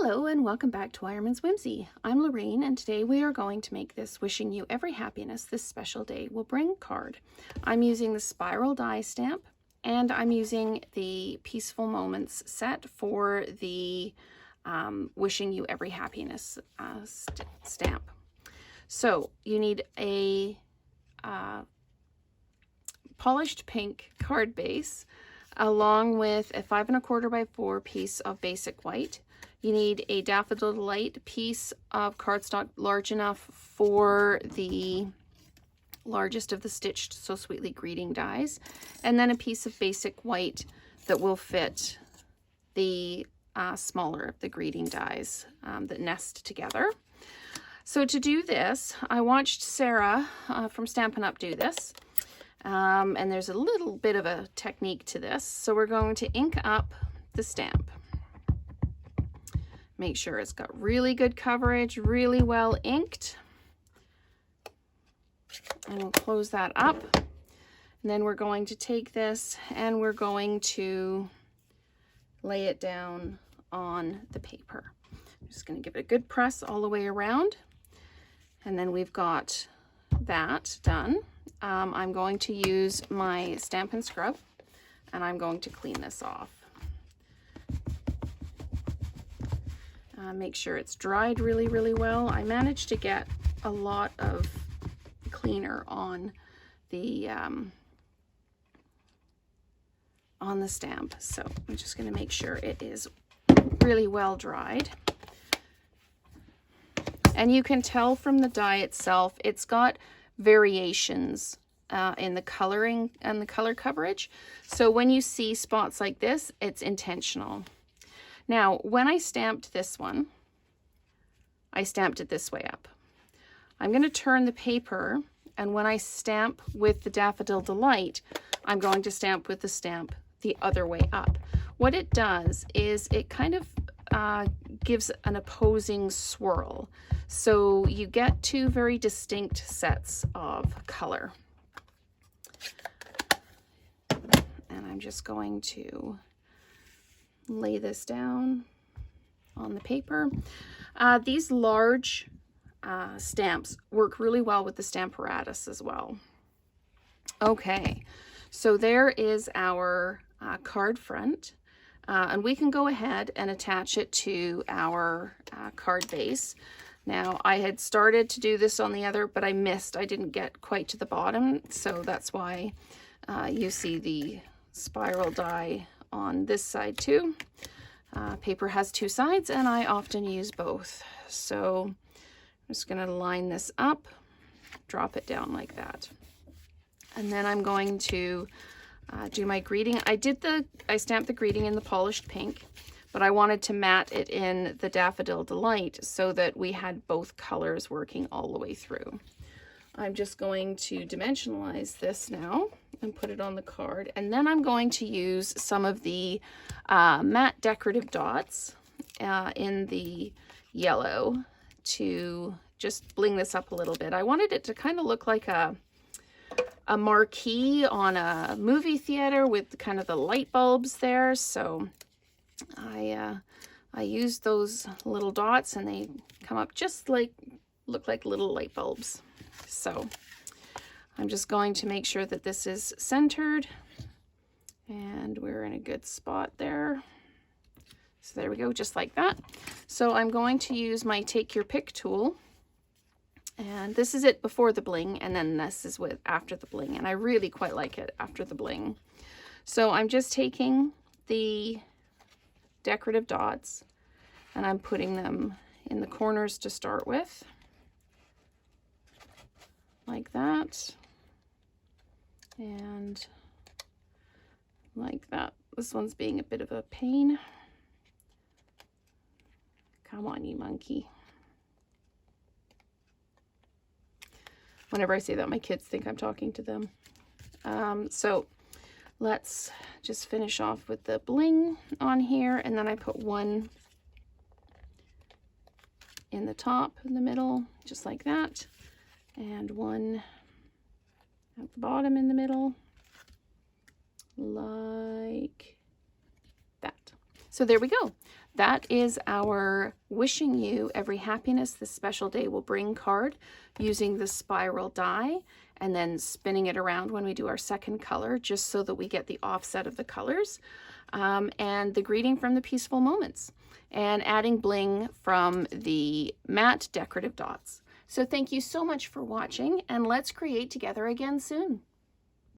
Hello and welcome back to Weyermann's Whimsy. I'm Lorraine and today we are going to make this Wishing You Every Happiness This Special Day Will Bring card. I'm using the spiral die stamp and I'm using the Peaceful Moments set for the Wishing You Every Happiness stamp. So you need a polished pink card base along with a 5 1/4 by 4 piece of basic white. You need a Daffodil Delight piece of cardstock large enough for the largest of the stitched So Sweetly Greeting dies, and then a piece of basic white that will fit the smaller of the greeting dies that nest together. So to do this, I watched Sarah from Stampin' Up! Do this, and there's a little bit of a technique to this. So we're going to ink up the stamp. Make sure it's got really good coverage, really well inked. And we'll close that up. And then we're going to take this and we're going to lay it down on the paper. I'm just going to give it a good press all the way around. And then we've got that done. I'm going to use my Stampin' Scrub and I'm going to clean this off. Make sure it's dried really, really well. I managed to get a lot of cleaner on the stamp, so I'm just going to make sure it is really well dried. And you can tell from the die itself, it's got variations in the coloring and the color coverage. So when you see spots like this, it's intentional. Now, when I stamped this one, I stamped it this way up. I'm going to turn the paper, and when I stamp with the Daffodil Delight, I'm going to stamp with the stamp the other way up. What it does is it kind of gives an opposing swirl. So you get two very distinct sets of color. And I'm just going to lay this down on the paper. These large stamps work really well with the Stamparatus as well. Okay, so there is our card front, and we can go ahead and attach it to our card base. Now, I had started to do this on the other, but I missed. I didn't get quite to the bottom, so that's why you see the spiral die on this side too. Paper has two sides and I often use both. So I'm just going to line this up, drop it down like that. And then I'm going to do my greeting. I stamped the greeting in the polished pink, but I wanted to matte it in the Daffodil Delight so that we had both colors working all the way through. I'm just going to dimensionalize this now and put it on the card. And then I'm going to use some of the matte decorative dots in the yellow to just bling this up a little bit. I wanted it to kind of look like a marquee on a movie theater with kind of the light bulbs there. So I used those little dots and they come up just like, look like little light bulbs. So I'm just going to make sure that this is centered and we're in a good spot there. So there we go, just like that. So I'm going to use my Take Your Pick tool, and this is it before the bling, and then this is with after the bling, and I really quite like it after the bling. So I'm just taking the decorative dots and I'm putting them in the corners to start with, like that, and like that. This one's being a bit of a pain. Come on, you monkey. Whenever I say that, my kids think I'm talking to them. So let's just finish off with the bling on here, and then I put one in the top, in the middle, just like that, and one at the bottom in the middle, like that. So there we go. that is our wishing you every happiness this special day will bring card, using the spiral die and then spinning it around when we do our second color, just so that we get the offset of the colors, and the greeting from the peaceful moments, and adding bling from the matte decorative dots. So thank you so much for watching, and let's create together again soon.